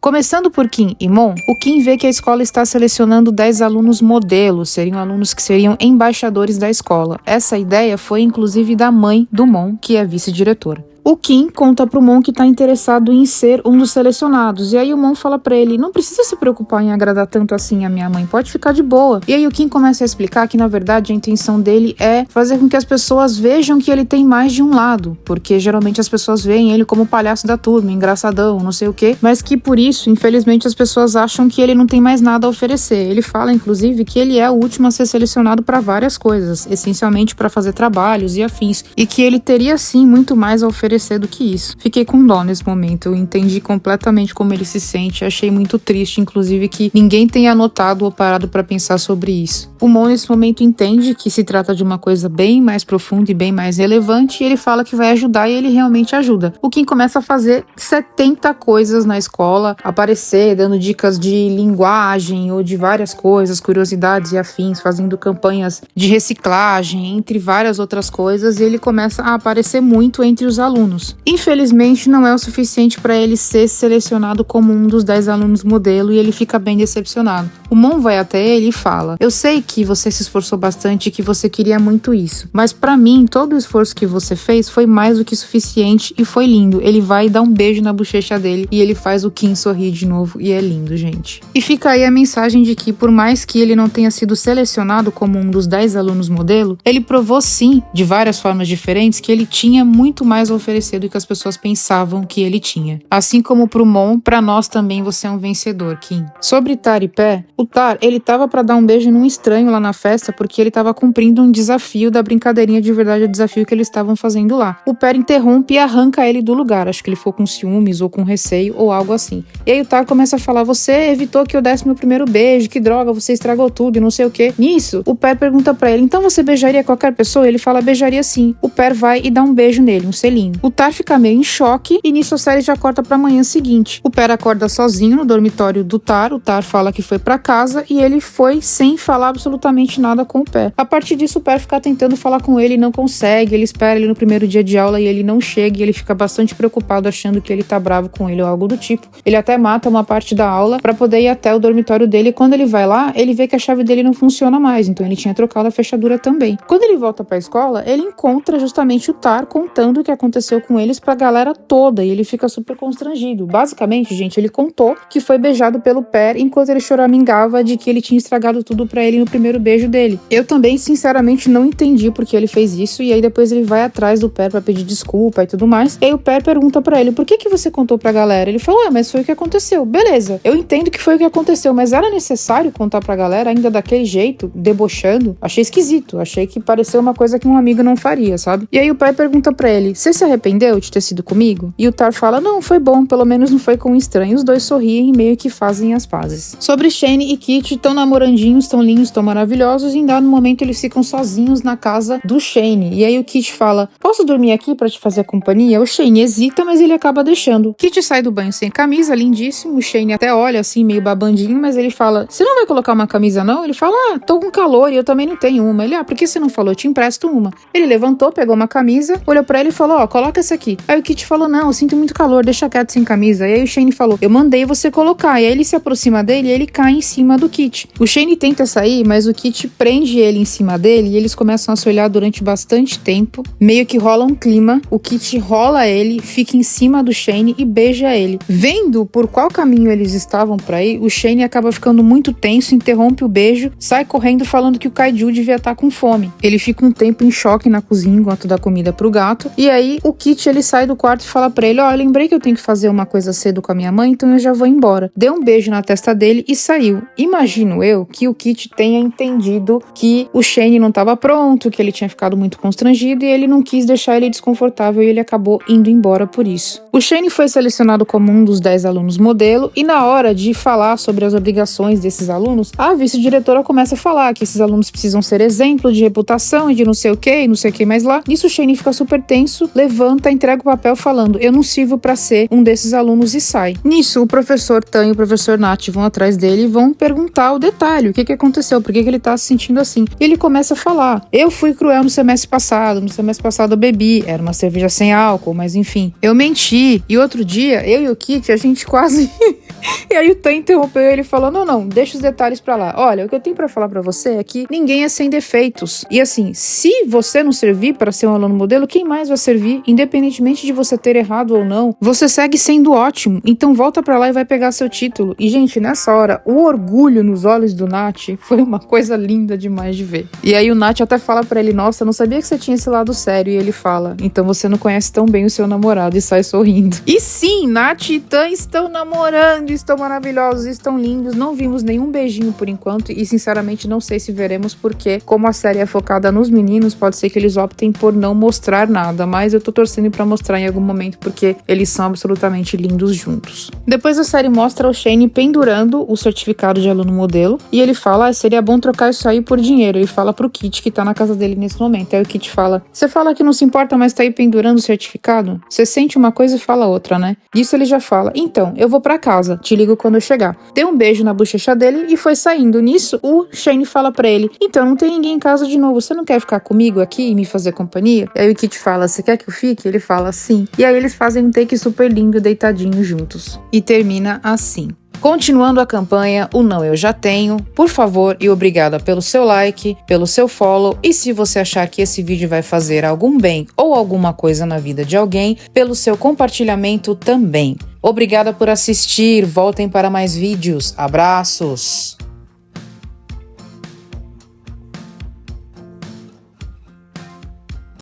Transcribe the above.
Começando por Kim e Mon, o Kim vê que a escola está selecionando 10 alunos modelos, seriam alunos que seriam embaixadores da escola. Essa ideia foi inclusive da mãe do Mon, que é vice-diretora. O Kim conta pro Mon que tá interessado em ser um dos selecionados, e aí o Mon fala pra ele, não precisa se preocupar em agradar tanto assim a minha mãe, pode ficar de boa. E aí o Kim começa a explicar que na verdade a intenção dele é fazer com que as pessoas vejam que ele tem mais de um lado, porque geralmente as pessoas veem ele como o palhaço da turma, engraçadão, não sei o que, mas que por isso, infelizmente, as pessoas acham que ele não tem mais nada a oferecer. Ele fala inclusive que ele é o último a ser selecionado para várias coisas, essencialmente para fazer trabalhos e afins, e que ele teria sim muito mais a oferecer do que isso. Fiquei com dó nesse momento, eu entendi completamente como ele se sente, achei muito triste, inclusive, que ninguém tenha anotado ou parado para pensar sobre isso. O Mon nesse momento entende que se trata de uma coisa bem mais profunda e bem mais relevante, e ele fala que vai ajudar e ele realmente ajuda. O Kim começa a fazer 70 coisas na escola, aparecer, dando dicas de linguagem ou de várias coisas, curiosidades e afins, fazendo campanhas de reciclagem, entre várias outras coisas, e ele começa a aparecer muito entre os alunos. Infelizmente, não é o suficiente para ele ser selecionado como um dos 10 alunos modelo, e ele fica bem decepcionado. O Mon vai até ele e fala, eu sei que você se esforçou bastante e que você queria muito isso, mas para mim, todo o esforço que você fez foi mais do que suficiente e foi lindo. Ele vai e dá um beijo na bochecha dele e ele faz o Kim sorrir de novo e é lindo, gente. E fica aí a mensagem de que por mais que ele não tenha sido selecionado como um dos 10 alunos modelo, ele provou sim, de várias formas diferentes, que ele tinha muito mais a oferecer do que as pessoas pensavam que ele tinha. Assim como pro Mon, pra nós também você é um vencedor, Kim. Sobre Tar e Pé, o Tar, ele tava pra dar um beijo num estranho lá na festa porque ele tava cumprindo um desafio da brincadeirinha de verdade, o desafio que eles estavam fazendo lá. O Pé interrompe e arranca ele do lugar, acho que ele ficou com ciúmes ou com receio ou algo assim. E aí o Tar começa a falar, você evitou que eu desse meu primeiro beijo, que droga, você estragou tudo e não sei o que. Nisso, o Pé pergunta pra ele, então você beijaria qualquer pessoa? Ele fala, beijaria sim. O Pé vai e dá um beijo nele, um selinho. O Tar fica meio em choque e nisso a série já corta pra manhã seguinte. O Per acorda sozinho no dormitório do Tar, o Tar fala que foi pra casa e ele foi sem falar absolutamente nada com o Per. A partir disso o Per fica tentando falar com ele e não consegue, ele espera ele no primeiro dia de aula e ele não chega e ele fica bastante preocupado achando que ele tá bravo com ele ou algo do tipo. Ele até mata uma parte da aula pra poder ir até o dormitório dele e quando ele vai lá, ele vê que a chave dele não funciona mais, então ele tinha trocado a fechadura também. Quando ele volta pra escola, ele encontra justamente o Tar contando o que aconteceu com eles pra galera toda e ele fica super constrangido. Basicamente, gente, ele contou que foi beijado pelo Per enquanto ele choramingava de que ele tinha estragado tudo pra ele no primeiro beijo dele. Eu também, sinceramente, não entendi porque ele fez isso e aí depois ele vai atrás do Per pra pedir desculpa e tudo mais. E aí o Per pergunta pra ele, por que você contou pra galera? Ele falou, mas foi o que aconteceu. Beleza, eu entendo que foi o que aconteceu, mas era necessário contar pra galera ainda daquele jeito, debochando? Achei esquisito, achei que pareceu uma coisa que um amigo não faria, sabe? E aí o Per pergunta pra ele, você se arrependeu de ter sido comigo? E o Tar fala, não, foi bom, pelo menos não foi com um estranho. Os dois sorriem e meio que fazem as pazes. Sobre Shane e Kit, tão namorandinhos, tão lindos, tão maravilhosos, e em dado momento eles ficam sozinhos na casa do Shane. E aí o Kit fala, posso dormir aqui pra te fazer companhia? O Shane hesita, mas ele acaba deixando. Kit sai do banho sem camisa, lindíssimo. O Shane até olha assim, meio babandinho, mas ele fala, você não vai colocar uma camisa não? Ele fala, tô com calor e eu também não tenho uma. Ele, por que você não falou? Eu te empresto uma. Ele levantou, pegou uma camisa, olhou pra ele e falou, coloca essa aqui. Aí o Kit falou, não, eu sinto muito calor, deixa quieto sem camisa. E aí o Shane falou, eu mandei você colocar. E aí ele se aproxima dele e ele cai em cima do Kit. O Shane tenta sair, mas o Kit prende ele em cima dele e eles começam a se olhar durante bastante tempo. Meio que rola um clima, o Kit rola ele, fica em cima do Shane e beija ele. Vendo por qual caminho eles estavam pra ir, o Shane acaba ficando muito tenso, interrompe o beijo, sai correndo falando que o Kaiju devia estar com fome. Ele fica um tempo em choque na cozinha enquanto dá comida pro gato. E aí o Kit ele sai do quarto e fala pra ele, eu lembrei que eu tenho que fazer uma coisa cedo com a minha mãe, então eu já vou embora. Deu um beijo na testa dele e saiu. Imagino eu que o Kit tenha entendido que o Shane não estava pronto, que ele tinha ficado muito constrangido e ele não quis deixar ele desconfortável e ele acabou indo embora por isso. O Shane foi selecionado como um dos 10 alunos modelo e na hora de falar sobre as obrigações desses alunos, a vice-diretora começa a falar que esses alunos precisam ser exemplo de reputação e de não sei o que, e não sei o que mais lá. Nisso o Shane fica super tenso, levanta, entrega o papel falando, eu não sirvo pra ser um desses alunos e sai. Nisso o professor Tan e o professor Nath vão atrás dele e vão perguntar o detalhe, o que aconteceu, por que ele tá se sentindo assim. E ele começa a falar, eu fui cruel no semestre passado eu bebi, era uma cerveja sem álcool, mas enfim, eu menti, e outro dia, eu e o Kit, a gente quase... E aí o Tan interrompeu ele e falou, não, deixa os detalhes pra lá. Olha, o que eu tenho pra falar pra você é que ninguém é sem defeitos. E assim, se você não servir para ser um aluno modelo, quem mais vai servir? Independentemente de você ter errado ou não, você segue sendo ótimo. Então volta pra lá e vai pegar seu título. E gente, nessa hora, o orgulho nos olhos do Nath foi uma coisa linda demais de ver. E aí o Nath até fala pra ele, nossa, eu não sabia que você tinha esse lado sério. E ele fala, então você não conhece tão bem o seu namorado, e sai sorrindo. E sim, Nath e Tan estão namorando, estão maravilhosos, estão lindos, não vimos nenhum beijinho por enquanto e sinceramente não sei se veremos porque como a série é focada nos meninos, pode ser que eles optem por não mostrar nada, mas eu tô torcendo pra mostrar em algum momento porque eles são absolutamente lindos juntos. Depois a série mostra o Shane pendurando o certificado de aluno modelo e ele fala, seria bom trocar isso aí por dinheiro. Ele fala pro Kit que tá na casa dele nesse momento, aí o Kit fala, você fala que não se importa, mas tá aí pendurando o certificado? Você sente uma coisa e fala outra, né? Disso ele já fala, então, eu vou pra casa, te ligo quando eu chegar. Deu um beijo na bochecha dele e foi saindo. Nisso, o Shane fala pra ele, então não tem ninguém em casa de novo, você não quer ficar comigo aqui e me fazer companhia? E aí o Kit fala, você quer que eu fique? Ele fala, sim. E aí eles fazem um take super lindo, deitadinhos juntos. E termina assim. Continuando a campanha, o Não Eu Já Tenho, por favor e obrigada pelo seu like, pelo seu follow e se você achar que esse vídeo vai fazer algum bem ou alguma coisa na vida de alguém, pelo seu compartilhamento também. Obrigada por assistir, voltem para mais vídeos, abraços!